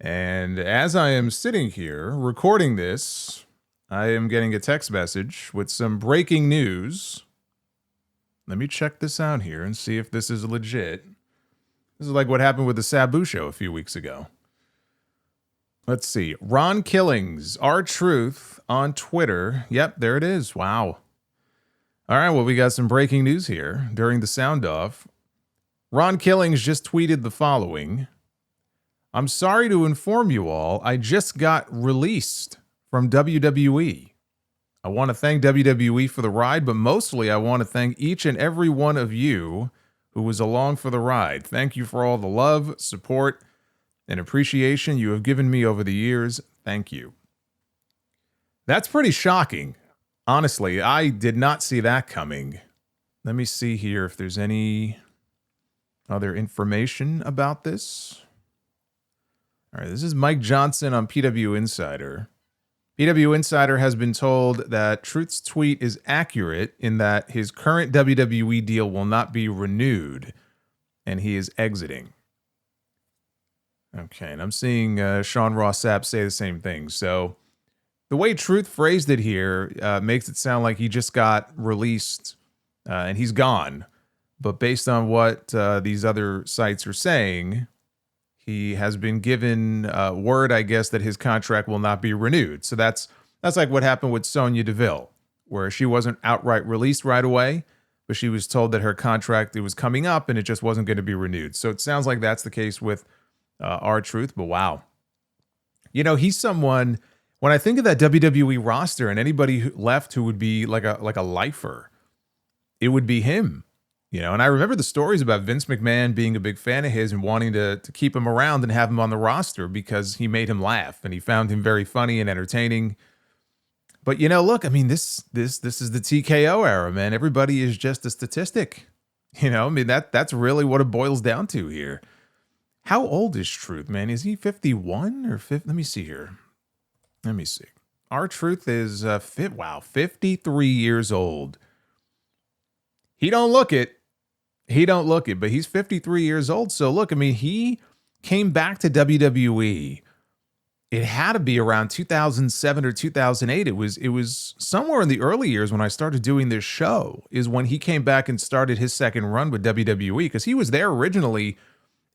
And as I am sitting here recording this, I am getting a text message with some breaking news. Let me check this out here and see if this is legit. This is like what happened with the Sabu show a few weeks ago. Let's see. Ron Killings, R-Truth on Twitter. Yep, there it is. Wow. All right, well, we got some breaking news here during the sound off. Ron Killings just tweeted the following. I'm sorry to inform you all, I just got released from WWE. I want to thank WWE for the ride, but mostly I want to thank each and every one of you who was along for the ride. Thank you for all the love, support, and appreciation you have given me over the years. Thank you. That's pretty shocking. Honestly, I did not see that coming. Let me see here if there's any other information about this. All right, this is Mike Johnson on PW Insider. PW Insider has been told that Truth's tweet is accurate in that his current WWE deal will not be renewed, and he is exiting. Okay, and I'm seeing Sean Ross Sapp say the same thing. So the way Truth phrased it here makes it sound like he just got released and he's gone. But based on what these other sites are saying, he has been given word, I guess, that his contract will not be renewed. So that's like what happened with Sonya Deville, where she wasn't outright released right away, but she was told that her contract, it was coming up and it just wasn't going to be renewed. So it sounds like that's the case with R-Truth, but wow. You know, he's someone, when I think of that WWE roster and anybody who left who would be like a lifer, it would be him. You know, and I remember the stories about Vince McMahon being a big fan of his and wanting to keep him around and have him on the roster because he made him laugh and he found him very funny and entertaining. But, you know, look, I mean, this is the TKO era, man. Everybody is just a statistic. You know, I mean, that's really what it boils down to here. How old is Truth, man? Is he 51 or 50? Let me see here. Let me see. R-Truth is 53 years old. He don't look it. He don't look it, but he's 53 years old. So look, I mean, he came back to WWE. It had to be around 2007 or 2008. It was somewhere in the early years when I started doing this show is when he came back and started his second run with WWE, because he was there originally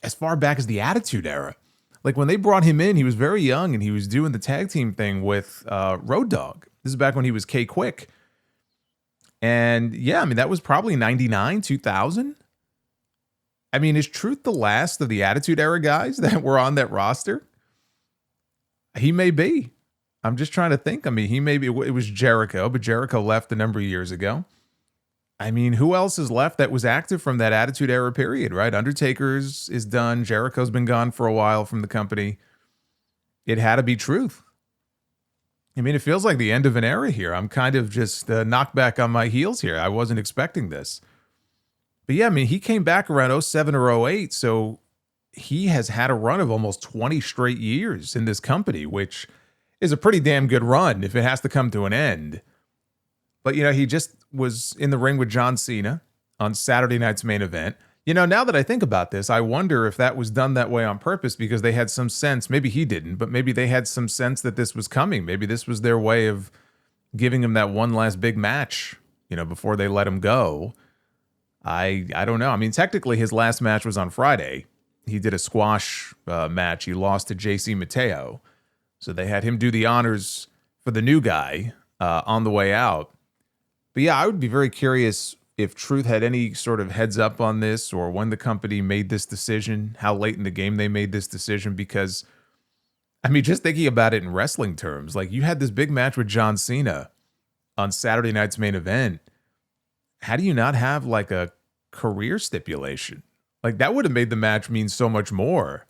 as far back as the Attitude Era. Like when they brought him in, he was very young and he was doing the tag team thing with Road Dogg. This is back when he was K-Quick. And yeah, I mean, that was probably 99, 2000. I mean, is Truth the last of the Attitude Era guys that were on that roster? He may be. I'm just trying to think. I mean, he may be. It was Jericho, but Jericho left a number of years ago. I mean, who else is left that was active from that Attitude Era period, right? Undertaker's is done. Jericho's been gone for a while from the company. It had to be Truth. I mean, it feels like the end of an era here. I'm kind of just knocked back on my heels here. I wasn't expecting this. But yeah, I mean, he came back around 07 or 08, so he has had a run of almost 20 straight years in this company, which is a pretty damn good run if it has to come to an end. But, you know, he just was in the ring with John Cena on Saturday night's Main Event. You know, now that I think about this, I wonder if that was done that way on purpose because they had some sense, maybe he didn't, but maybe they had some sense that this was coming. Maybe this was their way of giving him that one last big match, you know, before they let him go. I don't know. I mean, technically his last match was on Friday. He did a squash match. He lost to JC Mateo. So they had him do the honors for the new guy on the way out. But yeah, I would be very curious if Truth had any sort of heads up on this or when the company made this decision, how late in the game they made this decision. Because, I mean, just thinking about it in wrestling terms, like you had this big match with John Cena on Saturday night's Main Event. How do you not have like a career stipulation? Like that would have made the match mean so much more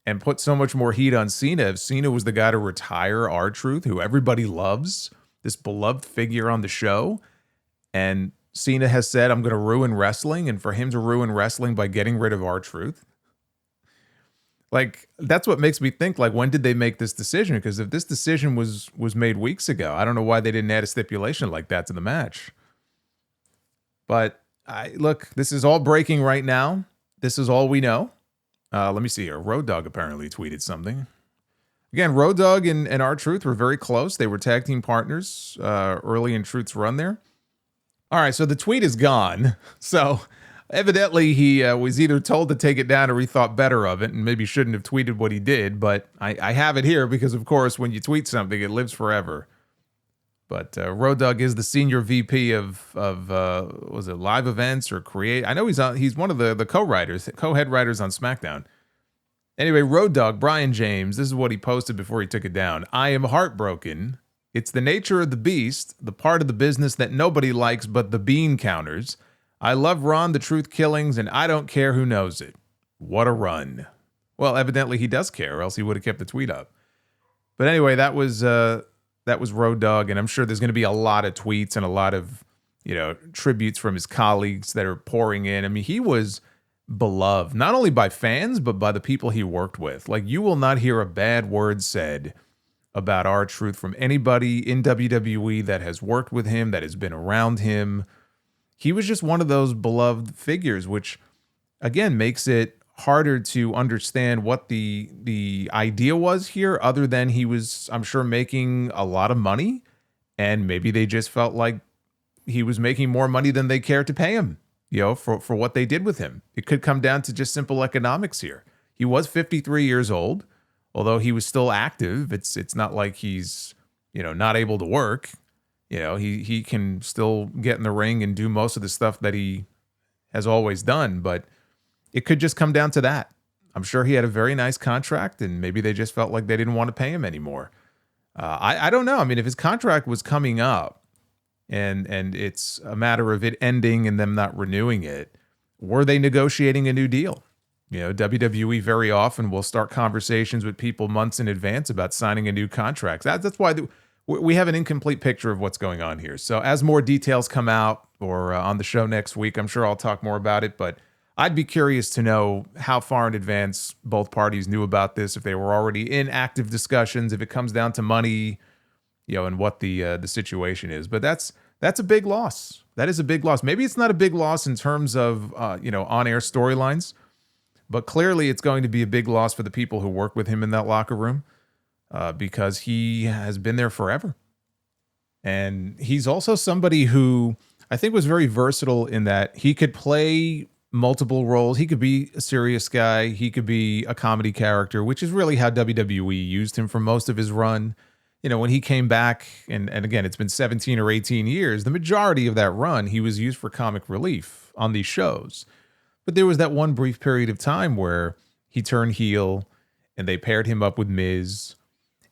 and put so much more heat on Cena if Cena was the guy to retire R-Truth, who everybody loves, this beloved figure on the show. And Cena has said, I'm going to ruin wrestling, and for him to ruin wrestling by getting rid of R-Truth. Like, that's what makes me think, like, when did they make this decision? Because if this decision was made weeks ago, I don't know why they didn't add a stipulation like that to the match. But look, this is all breaking right now. This is all we know. Let me see here. Road Dogg apparently tweeted something. Again, Road Dogg and R-Truth were very close. They were tag team partners early in Truth's run there. All right, so the tweet is gone. So evidently he was either told to take it down or he thought better of it and maybe shouldn't have tweeted what he did. But I have it here because, of course, when you tweet something, it lives forever. But Road Dogg is the senior VP of was it live events or create? I know he's one of the co-head writers on SmackDown. Anyway, Road Dogg, Brian James, this is what he posted before he took it down. I am heartbroken. It's the nature of the beast, the part of the business that nobody likes but the bean counters. I love Ron the Truth killings, and I don't care who knows it. What a run. Well, evidently he does care, or else he would have kept the tweet up. But anyway, that was Road Dogg, and I'm sure there's going to be a lot of tweets and a lot of, tributes from his colleagues that are pouring in. I mean, he was beloved, not only by fans, but by the people he worked with. Like, you will not hear a bad word said about R-Truth from anybody in WWE that has worked with him, that has been around him. He was just one of those beloved figures, which, again, makes it harder to understand what the idea was here, other than he was, I'm sure, making a lot of money, and maybe they just felt like he was making more money than they cared to pay him, for what they did with him. It could come down to just simple economics here. He was 53 years old, although he was still active. It's not like he's, not able to work. He can still get in the ring and do most of the stuff that he has always done, but it could just come down to that. I'm sure he had a very nice contract, and maybe they just felt like they didn't want to pay him anymore. I don't know. I mean, if his contract was coming up and it's a matter of it ending and them not renewing it, were they negotiating a new deal? WWE very often will start conversations with people months in advance about signing a new contract. That's why we have an incomplete picture of what's going on here. So as more details come out or on the show next week, I'm sure I'll talk more about it, but I'd be curious to know how far in advance both parties knew about this, if they were already in active discussions, if it comes down to money, and what the situation is. But that's a big loss. That is a big loss. Maybe it's not a big loss in terms of on-air storylines, but clearly it's going to be a big loss for the people who work with him in that locker room, because he has been there forever. And he's also somebody who I think was very versatile in that he could play multiple roles. He could be a serious guy. He could be a comedy character, which is really how WWE used him for most of his run. When he came back, and again, it's been 17 or 18 years, the majority of that run, he was used for comic relief on these shows. But there was that one brief period of time where he turned heel and they paired him up with Miz,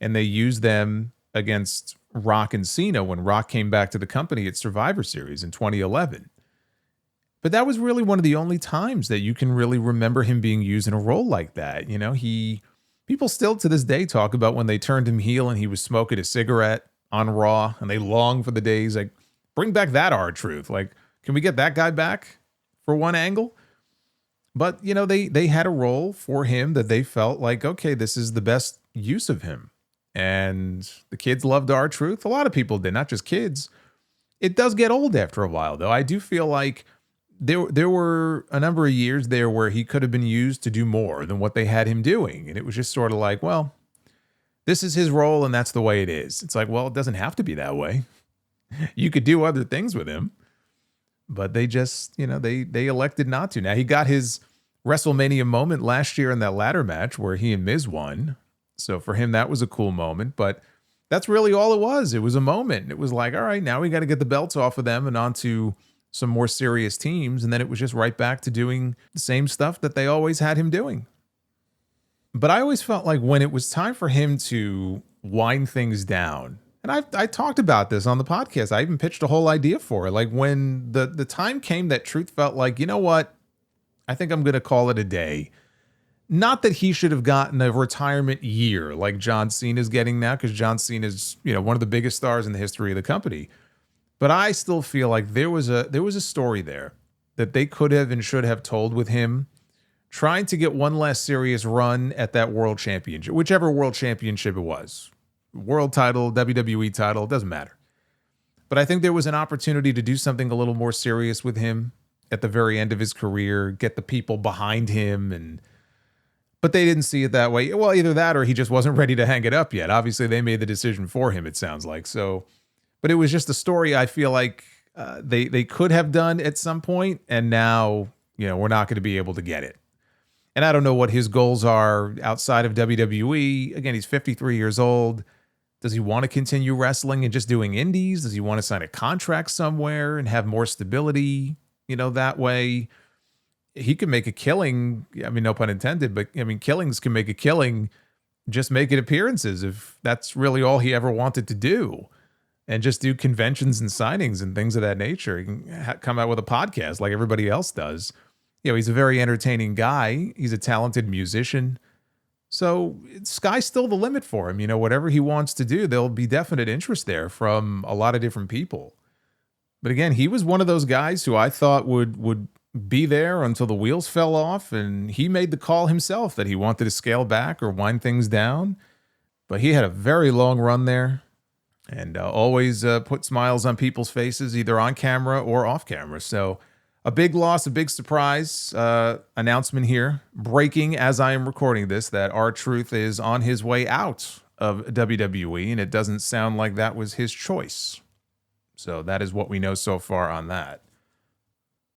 and they used them against Rock and Cena when Rock came back to the company at Survivor Series in 2011. But that was really one of the only times that you can really remember him being used in a role like that. People still to this day talk about when they turned him heel and he was smoking a cigarette on Raw, and they long for the days like, bring back that R-Truth. Like, can we get that guy back for one angle? But, they had a role for him that they felt like, okay, this is the best use of him. And the kids loved R-Truth. A lot of people did, not just kids. It does get old after a while, though. I do feel like there were a number of years there where he could have been used to do more than what they had him doing. And it was just sort of like, well, this is his role and that's the way it is. It's like, well, it doesn't have to be that way. You could do other things with him. But they just, they elected not to. Now, he got his WrestleMania moment last year in that ladder match where he and Miz won. So for him, that was a cool moment. But that's really all it was. It was a moment. It was like, all right, now we got to get the belts off of them and onto some more serious teams. And then it was just right back to doing the same stuff that they always had him doing. But I always felt like when it was time for him to wind things down, and I talked about this on the podcast. I even pitched a whole idea for it. Like when the time came that Truth felt like, you know what? I think I'm going to call it a day. Not that he should have gotten a retirement year like John Cena is getting now, because John Cena is, one of the biggest stars in the history of the company. But I still feel like there was a story there that they could have and should have told with him trying to get one last serious run at that world championship, whichever world championship it was. World title, WWE title, doesn't matter. But I think there was an opportunity to do something a little more serious with him at the very end of his career, get the people behind him. And But they didn't see it that way. Well, either that or he just wasn't ready to hang it up yet. Obviously, they made the decision for him, it sounds like. So, but it was just a story I feel like they could have done at some point, and now, we're not going to be able to get it. And I don't know what his goals are outside of WWE. Again, he's 53 years old. Does he want to continue wrestling and just doing indies? Does he want to sign a contract somewhere and have more stability, that way? He can make a killing. I mean, no pun intended, but I mean, killings can make a killing just making appearances if that's really all he ever wanted to do. And just do conventions and signings and things of that nature. He can come out with a podcast like everybody else does. He's a very entertaining guy. He's a talented musician. So sky's still the limit for him. Whatever he wants to do, there'll be definite interest there from a lot of different people. But again, he was one of those guys who I thought would be there until the wheels fell off, and he made the call himself that he wanted to scale back or wind things down. But he had a very long run there, and always put smiles on people's faces, either on camera or off camera. So a big loss, a big surprise. Announcement here, breaking as I am recording this, that R-Truth is on his way out of WWE, and it doesn't sound like that was his choice. So that is what we know so far on that.